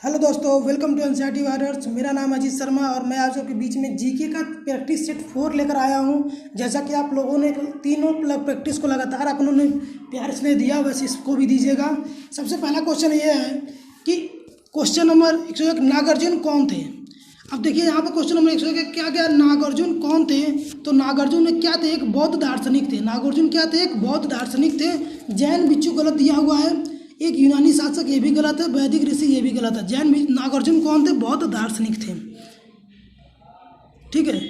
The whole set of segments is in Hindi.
हेलो दोस्तों, वेलकम टू एनसीईआरटी वायरर्स। मेरा नाम है अजीत शर्मा और मैं आप सबके बीच में जीके का प्रैक्टिस सेट 4 लेकर आया हूं। जैसा कि आप लोगों ने तीनों प्रैक्टिस को लगातार आप लोगों ने प्यार से दिया, वैसे इसको भी दीजिएगा। सबसे पहला क्वेश्चन ये है कि क्वेश्चन नंबर 101, नागार्जुन कौन थे। अब देखिए यहाँ पर क्वेश्चन नंबर 101 क्या क्या, नागार्जुन कौन थे। तो नागार्जुन में क्या थे, एक बौद्ध दार्शनिक थे। नागार्जुन क्या थे, एक बौद्ध दार्शनिक थे। जैन भिक्षु गलत दिया हुआ है, एक यूनानी शासक ये भी गलत है, वैदिक ऋषि ये भी गलत है। जैन नागार्जुन कौन थे, बौद्ध दार्शनिक थे। ठीक है।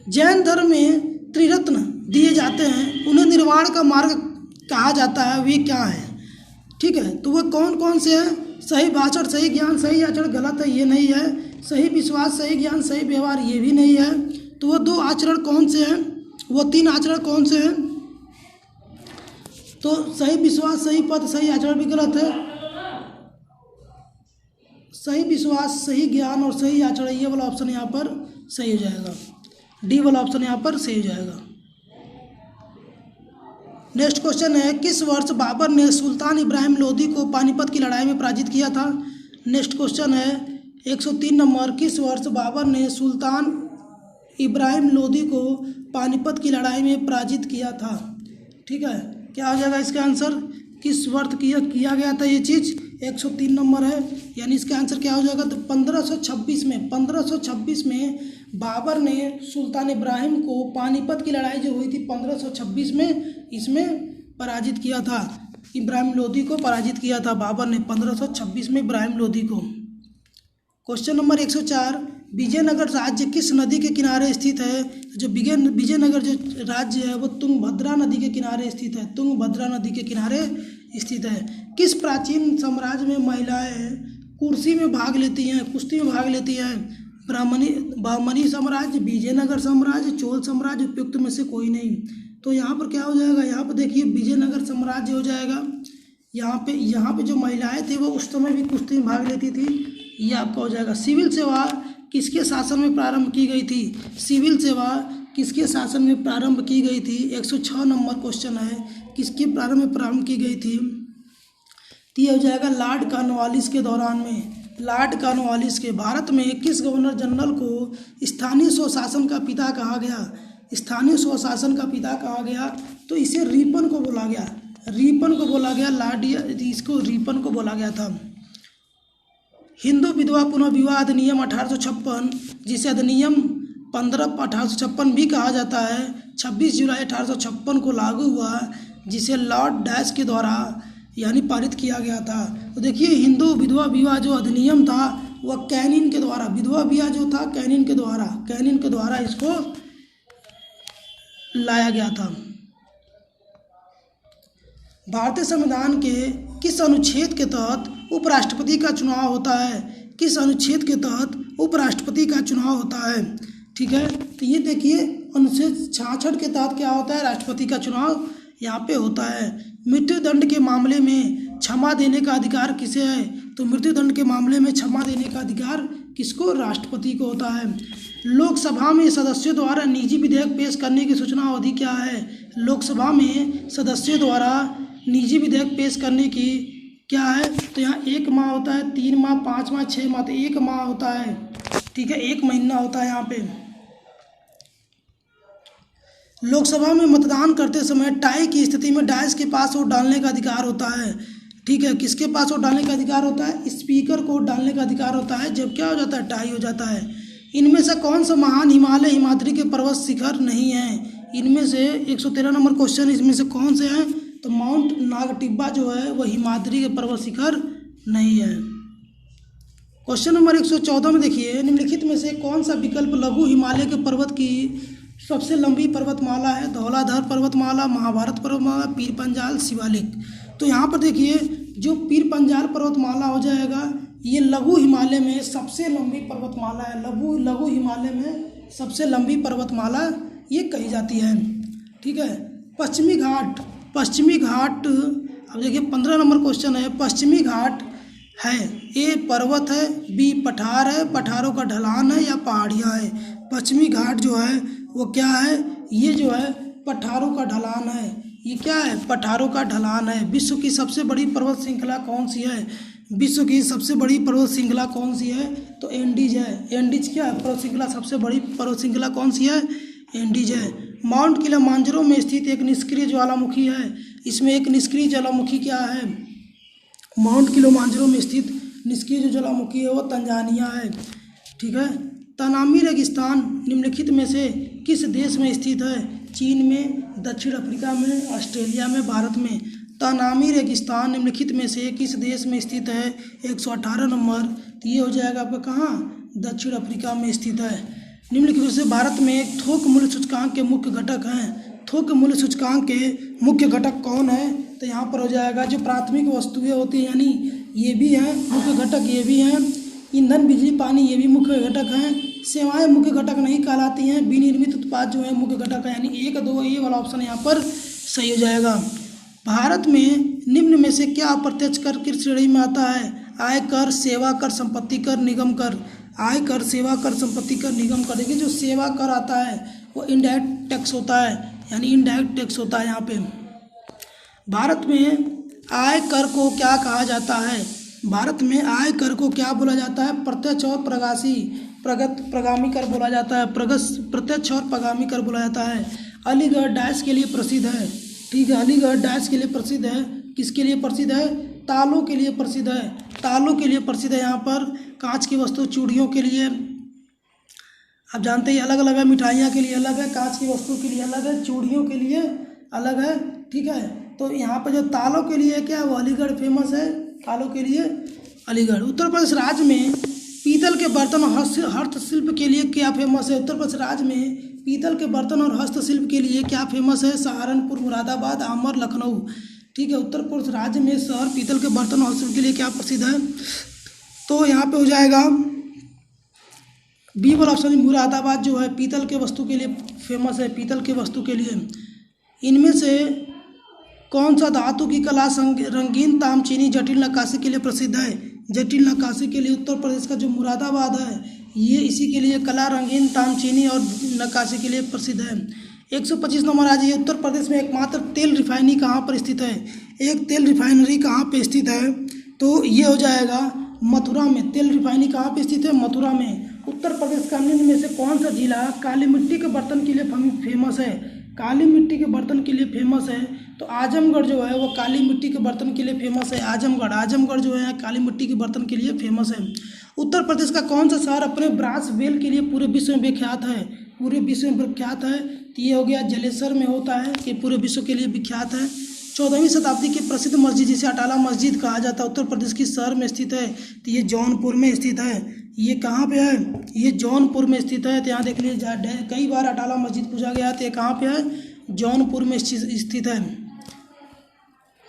जैन धर्म में त्रिरत्न दिए जाते हैं, उन्हें निर्वाण का मार्ग कहा जाता है, वे क्या है। ठीक है, तो वह कौन कौन से हैं। सही भाषण, सही ज्ञान, सही आचरण गलत है, ये नहीं है। सही विश्वास, सही ज्ञान, सही व्यवहार, ये भी नहीं है। तो वह 2 आचरण कौन से हैं, वह 3 आचरण कौन से हैं। तो सही विश्वास, सही पद, सही आचरण भी गलत है। सही विश्वास, सही ज्ञान और सही आचरण, ये वाला ऑप्शन यहाँ पर सही हो जाएगा। डी वाला ऑप्शन यहाँ पर सही हो जाएगा। नेक्स्ट क्वेश्चन है, किस वर्ष बाबर ने सुल्तान इब्राहिम लोदी को पानीपत की लड़ाई में पराजित किया था। नेक्स्ट क्वेश्चन है 103 नंबर, किस वर्ष बाबर ने सुल्तान इब्राहिम लोदी को पानीपत की लड़ाई में पराजित किया था। ठीक है, क्या हो जाएगा इसका आंसर, किस वर्ष किया गया था ये चीज़। 103 नंबर है, यानी इसका आंसर क्या हो जाएगा। तो 1526 में बाबर ने सुल्तान इब्राहिम को पानीपत की लड़ाई जो हुई थी 1526 में, इसमें पराजित किया था। इब्राहिम लोदी को पराजित किया था बाबर ने 1526 में इब्राहिम लोदी को। क्वेश्चन नंबर 104, विजयनगर राज्य किस नदी के किनारे स्थित है। जो विजयनगर जो राज्य है वो तुंगभद्रा नदी के किनारे स्थित है। तुंगभद्रा नदी के किनारे स्थित है। किस प्राचीन साम्राज्य में महिलाएं कुर्सी में भाग लेती हैं, कुश्ती में भाग लेती हैं। बहमनी साम्राज्य, विजयनगर साम्राज्य, चोल साम्राज्य, उपयुक्त में से कोई नहीं। तो यहाँ पर क्या हो जाएगा, यहाँ पर देखिए विजयनगर साम्राज्य हो जाएगा। यहाँ पे जो महिलाएं थी वो उस समय भी कुश्ती में भाग लेती थी, ये आपका हो जाएगा। सिविल सेवा किसके शासन में प्रारंभ की गई थी। सिविल सेवा किसके शासन में प्रारंभ की गई थी। 106 नंबर क्वेश्चन है, किसके प्रारंभ की गई थी। तो ये हो जाएगा लॉर्ड कॉर्नवालिस के दौरान में। लॉर्ड कॉर्नवालिस के। भारत में किस गवर्नर जनरल को स्थानीय स्वशासन का पिता कहा गया। स्थानीय स्वशासन का पिता कहा गया, तो इसे रिपन को बोला गया। रिपन को बोला गया, इसको रिपन को बोला गया था। हिंदू विधवा पुनर्विवाह अधिनियम 1856, जिसे अधिनियम 15/1856 भी कहा जाता है, 26 जुलाई 1856 को लागू हुआ, जिसे लॉर्ड डैश के द्वारा यानी पारित किया गया था। तो देखिए हिंदू विधवा विवाह जो अधिनियम था वह कैनिन के द्वारा, विधवा विवाह जो था कैनिन के द्वारा इसको लाया गया था। भारतीय संविधान के किस अनुच्छेद के तहत उपराष्ट्रपति का चुनाव होता है। किस अनुच्छेद के तहत उपराष्ट्रपति का चुनाव होता है। ठीक है, तो ये देखिए अनुच्छेद 66 के तहत क्या होता है, राष्ट्रपति का चुनाव यहाँ पे होता है। मृत्युदंड के मामले में क्षमा देने का अधिकार किसे है। तो मृत्युदंड के मामले में क्षमा देने का अधिकार किसको, राष्ट्रपति को होता है। लोकसभा में सदस्यों द्वारा निजी विधेयक पेश करने की सूचना अवधि क्या है। लोकसभा में सदस्यों द्वारा निजी विधेयक पेश करने की क्या है। तो यहाँ 1 माह होता है, 3 माह, 5 माह, 6 माह, तो 1 माह होता है। ठीक है, 1 महीना होता है यहाँ पे। लोकसभा में मतदान करते समय टाई की स्थिति में डायस के पास वोट डालने का अधिकार होता है। ठीक है, किसके पास वोट डालने का अधिकार होता है, स्पीकर को वोट डालने का अधिकार होता है जब क्या हो जाता है, टाई हो जाता है। इनमें से कौन सा महान हिमालय हिमाद्री के पर्वत शिखर नहीं है। इनमें से 113 नंबर क्वेश्चन, इसमें से कौन से हैं। तो माउंट नागटिब्बा जो है वह हिमाद्री के पर्वत शिखर नहीं है। क्वेश्चन नंबर 114 में देखिए, निम्नलिखित में से कौन सा विकल्प लघु हिमालय के पर्वत की सबसे लंबी पर्वतमाला है। धौलाधर पर्वतमाला, महाभारत पर्वतमाला, पीर पंजाल, शिवालिक। तो यहाँ पर देखिए जो पीर पंजाल पर्वतमाला हो जाएगा, ये लघु हिमालय में सबसे लंबी पर्वतमाला है। लघु हिमालय में सबसे लंबी पर्वतमाला ये कही जाती है। ठीक है, पश्चिमी घाट। अब देखिए 15 नंबर क्वेश्चन है, पश्चिमी घाट है, ए पर्वत है, बी पठार है, पठारों का ढलान है, या पहाड़ियाँ है। पश्चिमी घाट जो है वो क्या है, ये जो है पठारों का ढलान है। ये क्या है, पठारों का ढलान है। विश्व की सबसे बड़ी पर्वत श्रृंखला कौन सी है। विश्व की सबसे बड़ी पर्वत श्रृंखला कौन सी है? तो एंडीज है। एंडीज क्या है? पर्वत श्रृंखला सबसे बड़ी पर्वत श्रृंखला कौन सी है? एंडीज है। माउंट किलिमांजारो में स्थित एक निष्क्रिय ज्वालामुखी है। इसमें एक निष्क्रिय ज्वालामुखी क्या है? माउंट किलिमांजारो में स्थित निष्क्रिय जो ज्वालामुखी है वो तंजानिया है। ठीक है। तनामी रेगिस्तान निम्नलिखित में से किस देश में स्थित है? चीन में, दक्षिण अफ्रीका में, ऑस्ट्रेलिया में, भारत में। तनामी रेगिस्तान निम्नलिखित में से किस देश में स्थित है? 118 नंबर। तो ये हो जाएगा आपका कहाँ? दक्षिण अफ्रीका में स्थित है। निम्नलिखित में से भारत में थोक मूल्य सूचकांक के मुख्य घटक हैं। थोक मूल्य सूचकांक के मुख्य घटक कौन है? तो यहाँ पर हो जाएगा जो प्राथमिक वस्तुएं होती हैं, यानी ये भी हैं मुख्य घटक, ये भी हैं। ईंधन, बिजली, पानी ये भी मुख्य घटक हैं। सेवाएं मुख्य घटक नहीं कहलाती हैं। विनिर्मित उत्पाद जो है मुख्य घटक है, यानी 1, 2 ये वाला ऑप्शन यहाँ पर सही हो जाएगा। भारत में निम्न में से क्या अप्रत्यक्ष कर की श्रेणी में आता है? आयकर, सेवा कर, संपत्ति कर, निगम कर। आयकर, सेवा कर, संपत्ति कर, निगम कर। देखिए जो सेवा कर आता है वो इनडायरेक्ट टैक्स होता है, यानी इनडायरेक्ट टैक्स होता है यहाँ पे। भारत में आय कर को क्या कहा जाता है? भारत में आय कर को क्या बोला जाता है? प्रत्यक्ष और प्रगामी कर बोला जाता है। प्रत्यक्ष और प्रगामी कर बोला जाता है। अलीगढ़ डैश के लिए प्रसिद्ध है। ठीक है, अलीगढ़ डैश के लिए प्रसिद्ध है। किसके लिए प्रसिद्ध है? तालों के लिए प्रसिद्ध है। तालों के लिए प्रसिद्ध है। यहाँ पर कांच की वस्तु, चूड़ियों के लिए आप जानते ही अलग अलग है। मिठाइयाँ के लिए अलग है, कांच की वस्तु के लिए अलग है, चूड़ियों के लिए अलग है। ठीक है, तो यहाँ पर जो तालों के लिए क्या है वो अलीगढ़ फेमस है। तालों के लिए अलीगढ़। उत्तर प्रदेश राज्य में पीतल के बर्तन और हस्तशिल्प के लिए क्या फेमस है? उत्तर प्रदेश राज्य में पीतल के बर्तन और हस्तशिल्प के लिए क्या फेमस है? सहारनपुर, मुरादाबाद, आमर, लखनऊ। ठीक है, उत्तर प्रदेश राज्य में शहर पीतल के बर्तन और हस्तशिल्प के लिए क्या प्रसिद्ध है? तो यहाँ पे हो जाएगा बी वाला ऑप्शन, मुरादाबाद जो है पीतल के वस्तु के लिए फेमस है। पीतल के वस्तु के लिए इनमें से कौन सा धातु की कला रंगीन तामचीनी जटिल नक्काशी के लिए प्रसिद्ध है? जटिल नक्काशी के लिए उत्तर प्रदेश का जो मुरादाबाद है ये इसी के लिए कला, रंगीन तामचीनी और नक्काशी के लिए प्रसिद्ध है। 125 नंबर आ जाइए। उत्तर प्रदेश में एकमात्र तेल रिफाइनरी कहाँ पर स्थित है? एक तेल रिफाइनरी कहाँ पे स्थित है? तो ये हो जाएगा मथुरा में। तेल रिफाइनरी कहाँ पे स्थित है? मथुरा में। उत्तर प्रदेश का निम्न में से कौन सा जिला काली मिट्टी के बर्तन के लिए फेमस है? काली मिट्टी के बर्तन के लिए फेमस है। तो आजमगढ़ जो है वो काली मिट्टी के बर्तन के लिए फेमस है। आजमगढ़ जो है काली मिट्टी के बर्तन के लिए फेमस है। उत्तर प्रदेश का कौन सा शहर अपने ब्रास बेल के लिए पूरे विश्व में विख्यात है? पूरे विश्व में विख्यात है। तो ये हो गया जलेसर में होता है कि पूरे विश्व के लिए विख्यात है। 14वीं शताब्दी की प्रसिद्ध मस्जिद जिसे अटाला मस्जिद कहा जाता है उत्तर प्रदेश की शहर में स्थित है। तो ये जौनपुर में स्थित है। ये कहाँ पे है? ये जौनपुर में स्थित है। तो यहाँ देख लीजिए कई बार अटाला मस्जिद पूछा गया। तो ये कहाँ पे है? जौनपुर में स्थित है।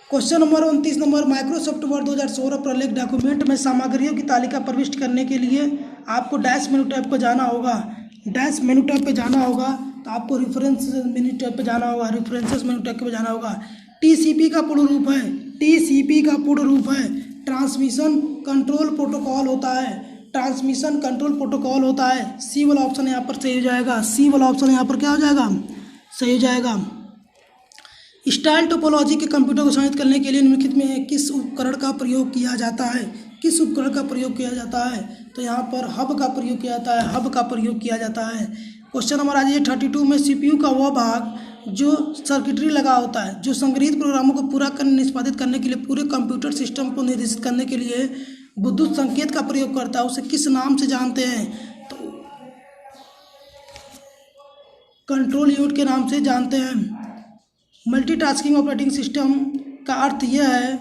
Question number 29 number, Microsoft Word 2016 प्रलेख डॉक्यूमेंट में सामग्रियों की तालिका प्रविष्ट करने के लिए आपको डैश मेनू टैब पर जाना होगा। डैश मेनू टैब पे जाना होगा तो आपको रेफरेंस मेनू टैब पे जाना होगा। रेफरेंसेस मेनू टैब पे जाना होगा। टीसीपी का पूर्ण रूप है। टीसीपी का पूर्ण रूप है ट्रांसमिशन कंट्रोल प्रोटोकॉल होता है। ट्रांसमिशन कंट्रोल प्रोटोकॉल होता है। सी वाला ऑप्शन यहाँ पर सही हो जाएगा। सी वाला ऑप्शन यहाँ पर क्या हो जाएगा? सही हो जाएगा। स्टाइल टोपोलॉजी के कंप्यूटर को संचालित करने के लिए निम्नलिखित में किस उपकरण का प्रयोग किया जाता है? किस उपकरण का प्रयोग किया जाता है? तो यहाँ पर हब का प्रयोग किया जाता है। हब का प्रयोग किया जाता है। क्वेश्चन नंबर आ जाइए 32 में, सीपीयू का वह भाग जो सर्किटरी लगा होता है जो संग्रहित प्रोग्रामों को पूरा करने निष्पादित करने के लिए पूरे कंप्यूटर सिस्टम को निर्देशित करने के लिए विद्युत संकेत का प्रयोग करता है, उसे किस नाम से जानते हैं? तो कंट्रोल यूनिट के नाम से जानते हैं। मल्टीटास्किंग ऑपरेटिंग सिस्टम का अर्थ यह है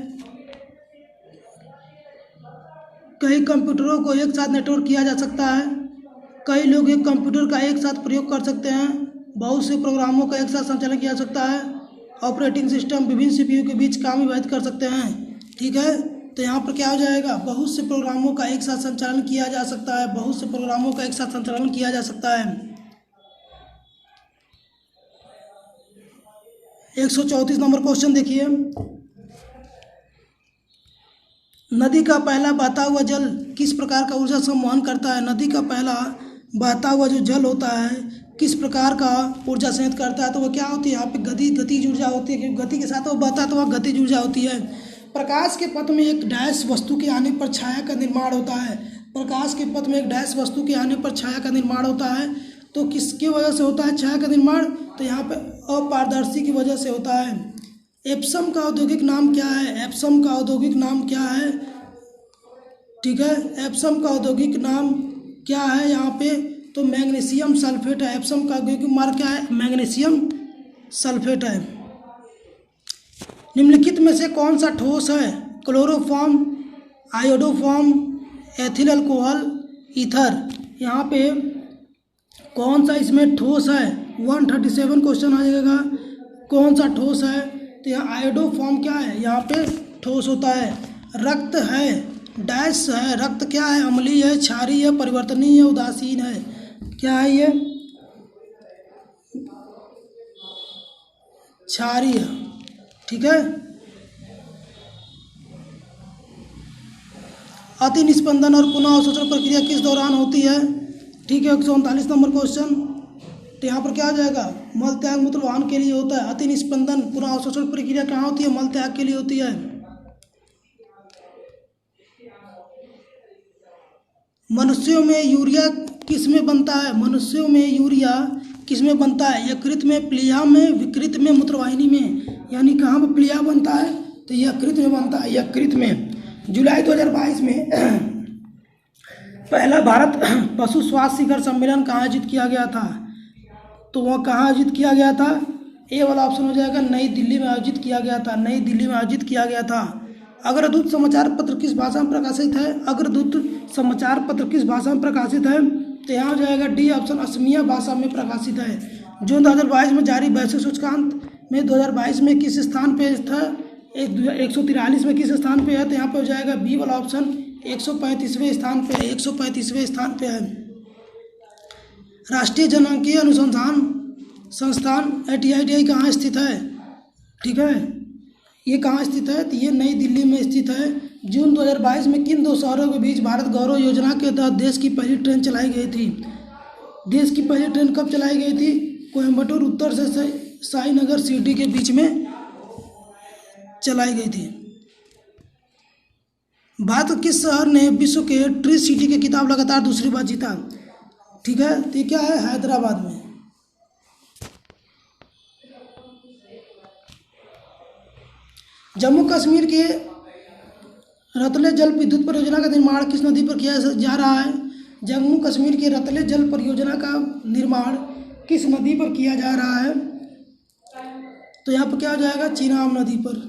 कई कंप्यूटरों को एक साथ नेटवर्क किया जा सकता है। कई लोग एक कंप्यूटर का एक साथ प्रयोग कर सकते हैं। बहुत से प्रोग्रामों का एक साथ संचालन किया जा सकता है। ऑपरेटिंग सिस्टम विभिन्न सीपीयू के बीच काम विभाजित कर सकते हैं। ठीक है, तो यहाँ पर क्या हो जाएगा? बहुत से प्रोग्रामों का एक साथ संचालन किया जा सकता है। बहुत से प्रोग्रामों का एक साथ संचालन किया जा सकता है। 134 नंबर क्वेश्चन देखिए, नदी का पहला बहता हुआ जल किस प्रकार का ऊर्जा संवहन करता है? नदी का पहला बहता हुआ जो जल होता है किस प्रकार का ऊर्जा संचित करता है? तो वह क्या होती है? यहाँ पे गतिज ऊर्जा होती है, क्योंकि गति के साथ वो बहता है तो वह गतिज ऊर्जा होती है। प्रकाश के पथ में एक डैश वस्तु के आने पर छाया का निर्माण होता है। प्रकाश के पथ में एक डैश वस्तु के आने पर छाया का निर्माण होता है। तो किसकी वजह से होता है छाया का निर्माण? तो यहाँ पे अपारदर्शी की वजह से होता है। एप्सम का औद्योगिक नाम क्या है? एप्सम का औद्योगिक नाम क्या है? ठीक है, एप्सम का औद्योगिक नाम क्या है यहाँ पे? तो मैग्नीशियम सल्फेट है। एप्सम का औद्योगिक मार्ग क्या है? मैग्नीशियम सल्फेट है। निम्नलिखित में से कौन सा ठोस है? Chloroform, iodoform, ethyl alcohol, ether. यहाँ पे कौन सा इसमें ठोस है? 137 क्वेश्चन आ जाएगा। कौन सा ठोस है? तो यहाँ आयोडोफॉर्म क्या है? यहाँ पे ठोस होता है। रक्त है, डैश है। रक्त क्या है? अम्लीय है, क्षारीय है, परिवर्तनीय है, उदासीन है। क्या है ये? क्षारीय। ठीक है। अति निस्पंदन और पुनः अवशोषण प्रक्रिया किस दौरान होती है? ठीक है, 139 नंबर क्वेश्चन। तो यहाँ पर क्या आ जाएगा? मल त्याग मूत्रवाहन के लिए होता है। अति निस्पंदन पुनः अवशोषण प्रक्रिया कहाँ होती है? मल त्याग के लिए होती है। मनुष्यों में यूरिया किस में बनता है? मनुष्यों में यूरिया किस में बनता है? यकृत में, प्लीहा में, विकृत में, मूत्रवाहिनी में। यानी कहाँ पर प्लीहा बनता है? तो यकृत में बनता है, यकृत में। जुलाई 2022 में पहला भारत पशु स्वास्थ्य शिखर सम्मेलन कहाँ आयोजित किया गया था? तो वह कहाँ आयोजित किया गया था? ए वाला ऑप्शन हो जाएगा, नई दिल्ली में आयोजित किया गया था। नई दिल्ली में आयोजित किया गया था। अग्रदूत समाचार पत्र किस भाषा में प्रकाशित है? अग्रदूत समाचार पत्र किस भाषा में प्रकाशित है? तो यहाँ हो जाएगा डी ऑप्शन, असमिया भाषा में प्रकाशित है। जून 2022 में जारी वैश्विक सूचकांक में 2022 में किस स्थान पे था? 143 में किस स्थान पे है? तो यहाँ पे हो जाएगा बी वाला ऑप्शन, 135वें स्थान पे। 135वें स्थान पे है। राष्ट्रीय जनसांख्यिकीय अनुसंधान संस्थान ATIDI कहाँ स्थित है? ठीक है, ये कहाँ स्थित है? तो ये नई दिल्ली में स्थित है। जून 2022 में किन दो शहरों के बीच भारत गौरव योजना के तहत देश की पहली ट्रेन चलाई गई थी? देश की पहली ट्रेन कब चलाई गई थी? कोयम्बटूर उत्तर से साईनगर सिटी के बीच में चलाई गई थी। भारत के किस शहर ने विश्व के ट्री सिटी के खिताब लगातार दूसरी बार जीता? ठीक है, तो ये क्या है? हैदराबाद में। जम्मू कश्मीर के रतले जल विद्युत परियोजना का निर्माण किस नदी पर किया जा रहा है? जम्मू कश्मीर के रतले जल परियोजना का निर्माण किस नदी पर किया जा रहा है? तो यहाँ पर क्या हो जाएगा? चीनाब नदी पर।